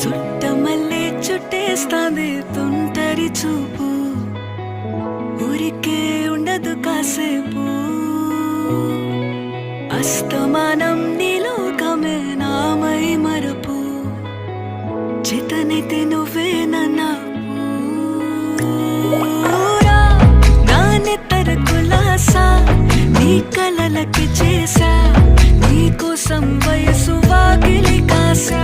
చుట్టమల్లే చుట్టేస్తాంది తుంటరి చూపు, ఊరికే ఉండదు కాసేపు. అస్తమానం నీలోకమే నామై మరపు, చేతనైతే నువ్వే నన్నూరా. నానెత్తర కులాసా నీ కలలకి చేసా, నీ కోసం వయసు వాకిలి కాసా.